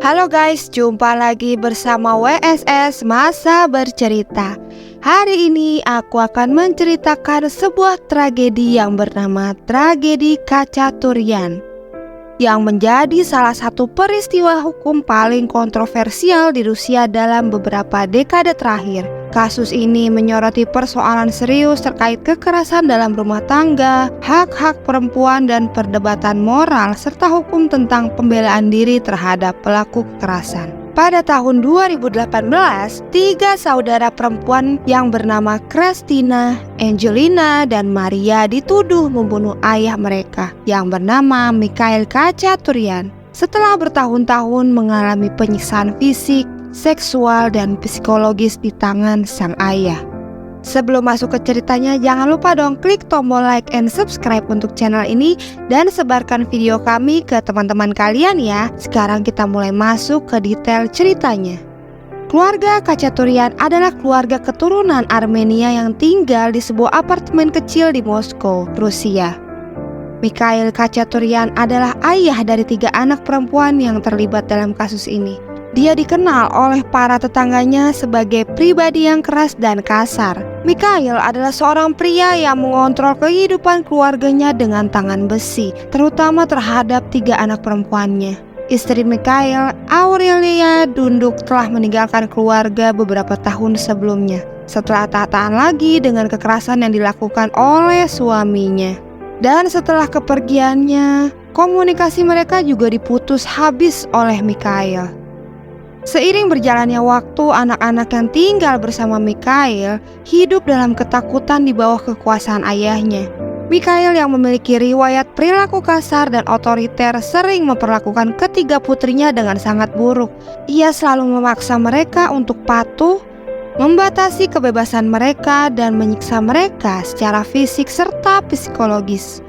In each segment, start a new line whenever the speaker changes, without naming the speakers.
Halo guys, jumpa lagi bersama WSS Masa Bercerita. Hari ini aku akan menceritakan sebuah tragedi yang bernama Tragedi Khachaturian, yang menjadi salah satu peristiwa hukum paling kontroversial di Rusia dalam beberapa dekade terakhir. Kasus ini menyoroti persoalan serius terkait kekerasan dalam rumah tangga, hak-hak perempuan, dan perdebatan moral serta hukum tentang pembelaan diri terhadap pelaku kekerasan. Pada tahun 2018, 3 saudara perempuan yang bernama Kristina, Angelina, dan Maria dituduh membunuh ayah mereka yang bernama Mikhail Khachaturian setelah bertahun-tahun mengalami penyiksaan fisik, seksual, dan psikologis di tangan sang ayah. Sebelum masuk ke ceritanya, jangan lupa dong klik tombol like and subscribe untuk channel ini dan sebarkan video kami ke teman-teman kalian ya. Sekarang kita mulai masuk ke detail ceritanya. Keluarga Khachaturian adalah keluarga keturunan Armenia yang tinggal di sebuah apartemen kecil di Moskow, Rusia. Mikhail Khachaturian adalah ayah dari 3 anak perempuan yang terlibat dalam kasus ini. Dia dikenal oleh para tetangganya sebagai pribadi yang keras dan kasar. Mikhail adalah seorang pria yang mengontrol kehidupan keluarganya dengan tangan besi, terutama terhadap 3 anak perempuannya. Istri Mikhail, Aurelia Dunduk, telah meninggalkan keluarga beberapa tahun sebelumnya setelah tak tahan lagi dengan kekerasan yang dilakukan oleh suaminya. Dan setelah kepergiannya, komunikasi mereka juga diputus habis oleh Mikhail. Seiring berjalannya waktu, anak-anak yang tinggal bersama Mikhail hidup dalam ketakutan di bawah kekuasaan ayahnya. Mikhail yang memiliki riwayat perilaku kasar dan otoriter sering memperlakukan ketiga putrinya dengan sangat buruk. Ia selalu memaksa mereka untuk patuh, membatasi kebebasan mereka, dan menyiksa mereka secara fisik serta psikologis.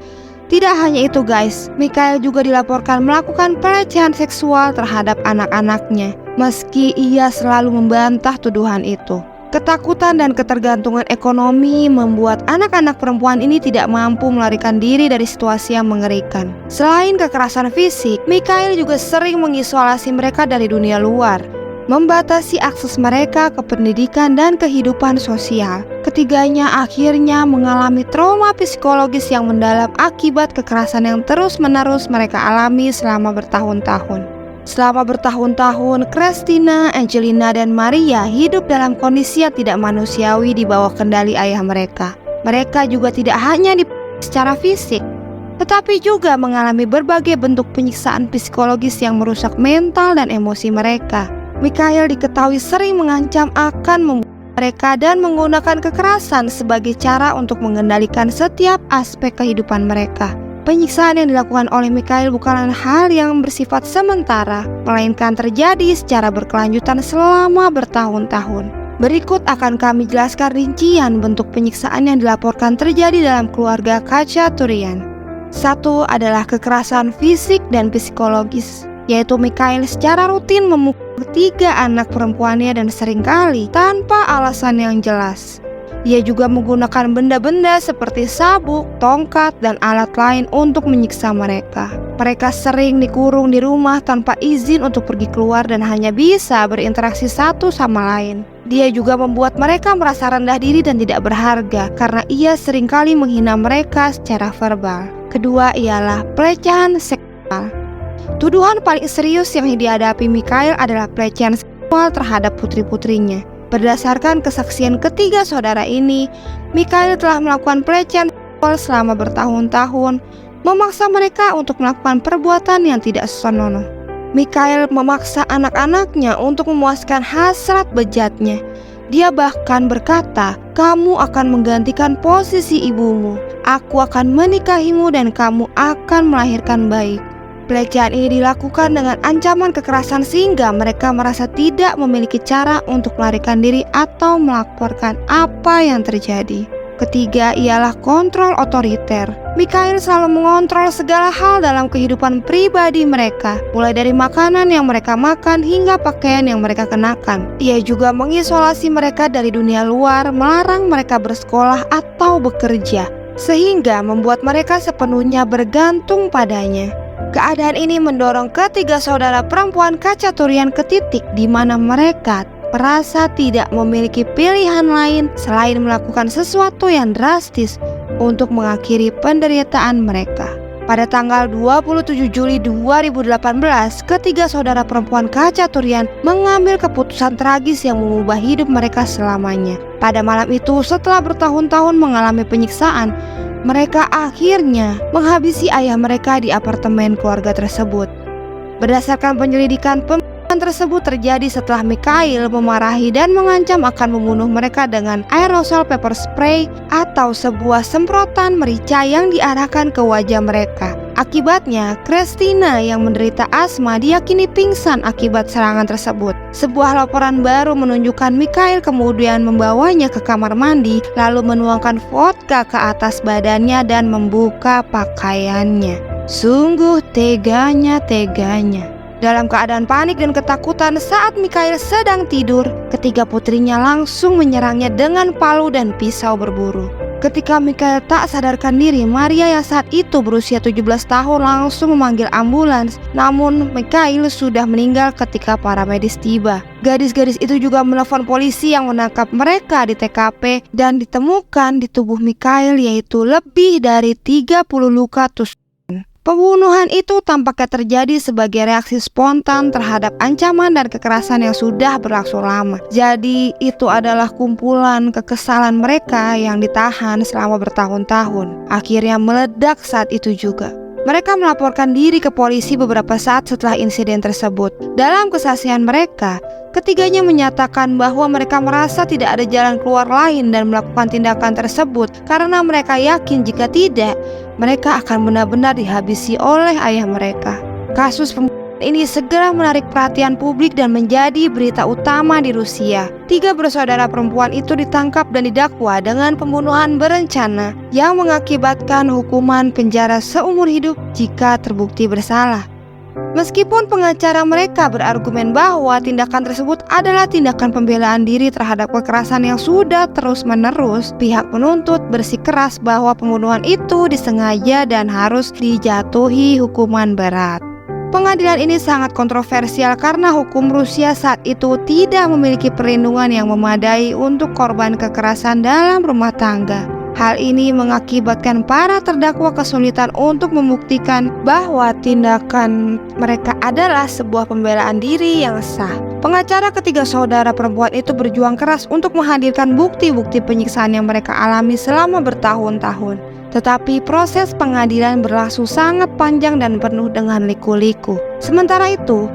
Tidak hanya itu guys, Mikhail juga dilaporkan melakukan pelecehan seksual terhadap anak-anaknya, meski ia selalu membantah tuduhan itu. Ketakutan dan ketergantungan ekonomi membuat anak-anak perempuan ini tidak mampu melarikan diri dari situasi yang mengerikan. Selain kekerasan fisik, Mikhail juga sering mengisolasi mereka dari dunia luar, membatasi akses mereka ke pendidikan dan kehidupan sosial. Ketiganya akhirnya mengalami trauma psikologis yang mendalam akibat kekerasan yang terus-menerus mereka alami selama bertahun-tahun. Selama bertahun-tahun, Kristina, Angelina, dan Maria hidup dalam kondisi yang tidak manusiawi di bawah kendali ayah mereka. Mereka juga tidak hanya secara fisik, tetapi juga mengalami berbagai bentuk penyiksaan psikologis yang merusak mental dan emosi mereka. Mikhail diketahui sering mengancam akan membunuh mereka dan menggunakan kekerasan sebagai cara untuk mengendalikan setiap aspek kehidupan mereka. Penyiksaan yang dilakukan oleh Mikhail bukanlah hal yang bersifat sementara, melainkan terjadi secara berkelanjutan selama bertahun-tahun. Berikut akan kami jelaskan rincian bentuk penyiksaan yang dilaporkan terjadi dalam keluarga Khachaturian. 1 adalah kekerasan fisik dan psikologis, yaitu Mikhail secara rutin memukul 3 anak perempuannya dan seringkali tanpa alasan yang jelas. Ia juga menggunakan benda-benda seperti sabuk, tongkat, dan alat lain untuk menyiksa mereka. Mereka sering dikurung di rumah tanpa izin untuk pergi keluar dan hanya bisa berinteraksi satu sama lain. Dia juga membuat mereka merasa rendah diri dan tidak berharga karena ia seringkali menghina mereka secara verbal. Kedua ialah pelecehan seksual. Tuduhan paling serius yang dihadapi Mikhail adalah pelecehan seksual terhadap putri-putrinya. Berdasarkan kesaksian ketiga saudara ini, Mikhail telah melakukan pelecehan seksual selama bertahun-tahun, memaksa mereka untuk melakukan perbuatan yang tidak senonoh. Mikhail memaksa anak-anaknya untuk memuaskan hasrat bejatnya. Dia bahkan berkata, "Kamu akan menggantikan posisi ibumu. Aku akan menikahimu dan kamu akan melahirkan bayi." Pelecehan ini dilakukan dengan ancaman kekerasan sehingga mereka merasa tidak memiliki cara untuk melarikan diri atau melaporkan apa yang terjadi. Ketiga ialah kontrol otoriter. Mikhail selalu mengontrol segala hal dalam kehidupan pribadi mereka, mulai dari makanan yang mereka makan hingga pakaian yang mereka kenakan. Ia juga mengisolasi mereka dari dunia luar, melarang mereka bersekolah atau bekerja, sehingga membuat mereka sepenuhnya bergantung padanya. Keadaan ini mendorong ketiga saudara perempuan Khachaturian ke titik di mana mereka merasa tidak memiliki pilihan lain selain melakukan sesuatu yang drastis untuk mengakhiri penderitaan mereka. Pada tanggal 27 Juli 2018, ketiga saudara perempuan Khachaturian mengambil keputusan tragis yang mengubah hidup mereka selamanya. Pada malam itu, setelah bertahun-tahun mengalami penyiksaan, mereka akhirnya menghabisi ayah mereka di apartemen keluarga tersebut. Berdasarkan penyelidikan, pembunuhan tersebut terjadi setelah Mikhail memarahi dan mengancam akan membunuh mereka dengan aerosol pepper spray atau sebuah semprotan merica yang diarahkan ke wajah mereka. Akibatnya, Kristina yang menderita asma diyakini pingsan akibat serangan tersebut. Sebuah laporan baru menunjukkan Mikhail kemudian membawanya ke kamar mandi, lalu menuangkan vodka ke atas badannya dan membuka pakaiannya. Sungguh teganya. Dalam keadaan panik dan ketakutan saat Mikhail sedang tidur, ketiga putrinya langsung menyerangnya dengan palu dan pisau berburu. Ketika Mikhail tak sadarkan diri, Maria yang saat itu berusia 17 tahun langsung memanggil ambulans. Namun Mikhail sudah meninggal ketika para medis tiba. Gadis-gadis itu juga menelpon polisi yang menangkap mereka di TKP dan ditemukan di tubuh Mikhail yaitu lebih dari 30 luka tusuk. Pembunuhan itu tampaknya terjadi sebagai reaksi spontan terhadap ancaman dan kekerasan yang sudah berlangsung lama. Jadi itu adalah kumpulan kekesalan mereka yang ditahan selama bertahun-tahun. Akhirnya meledak saat itu juga. Mereka melaporkan diri ke polisi beberapa saat setelah insiden tersebut. Dalam kesaksian mereka, ketiganya menyatakan bahwa mereka merasa tidak ada jalan keluar lain dan melakukan tindakan tersebut karena mereka yakin jika tidak, mereka akan benar-benar dihabisi oleh ayah mereka. Kasus pembunuhan ini segera menarik perhatian publik dan menjadi berita utama di Rusia. 3 bersaudara perempuan itu ditangkap dan didakwa dengan pembunuhan berencana yang mengakibatkan hukuman penjara seumur hidup jika terbukti bersalah. Meskipun pengacara mereka berargumen bahwa tindakan tersebut adalah tindakan pembelaan diri terhadap kekerasan yang sudah terus-menerus, pihak penuntut bersikeras bahwa pembunuhan itu disengaja dan harus dijatuhi hukuman berat. Pengadilan ini sangat kontroversial karena hukum Rusia saat itu tidak memiliki perlindungan yang memadai untuk korban kekerasan dalam rumah tangga. Hal ini mengakibatkan para terdakwa kesulitan untuk membuktikan bahwa tindakan mereka adalah sebuah pembelaan diri yang sah. Pengacara ketiga saudara perempuan itu berjuang keras untuk menghadirkan bukti-bukti penyiksaan yang mereka alami selama bertahun-tahun. Tetapi proses pengadilan berlangsung sangat panjang dan penuh dengan liku-liku. Sementara itu,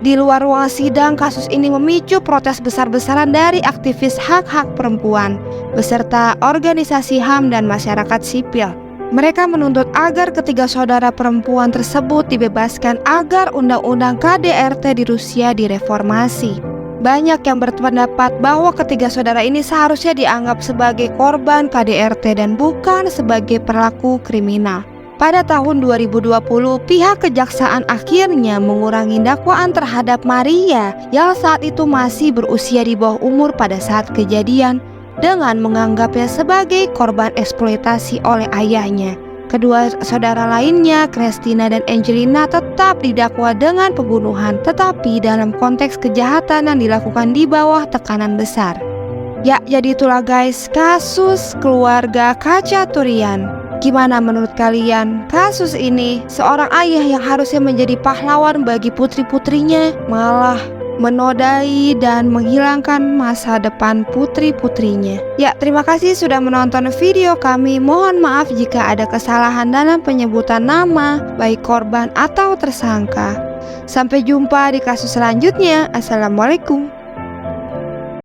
di luar ruang sidang, kasus ini memicu protes besar-besaran dari aktivis hak-hak perempuan, beserta organisasi HAM dan masyarakat sipil. Mereka menuntut agar ketiga saudara perempuan tersebut dibebaskan agar undang-undang KDRT di Rusia direformasi. Banyak yang berpendapat bahwa ketiga saudara ini seharusnya dianggap sebagai korban KDRT dan bukan sebagai pelaku kriminal. Pada tahun 2020, pihak kejaksaan akhirnya mengurangi dakwaan terhadap Maria yang saat itu masih berusia di bawah umur pada saat kejadian dengan menganggapnya sebagai korban eksploitasi oleh ayahnya. Kedua saudara lainnya, Kristina dan Angelina, tetap didakwa dengan pembunuhan, tetapi dalam konteks kejahatan yang dilakukan di bawah tekanan besar. Ya, jadi itulah guys, kasus keluarga Khachaturian. Gimana menurut kalian? Kasus ini, seorang ayah yang harusnya menjadi pahlawan bagi putri-putrinya malah menodai dan menghilangkan masa depan putri-putrinya. Ya, terima kasih sudah menonton video kami. Mohon maaf jika ada kesalahan dalam penyebutan nama, baik korban atau tersangka. Sampai jumpa di kasus selanjutnya. Assalamualaikum.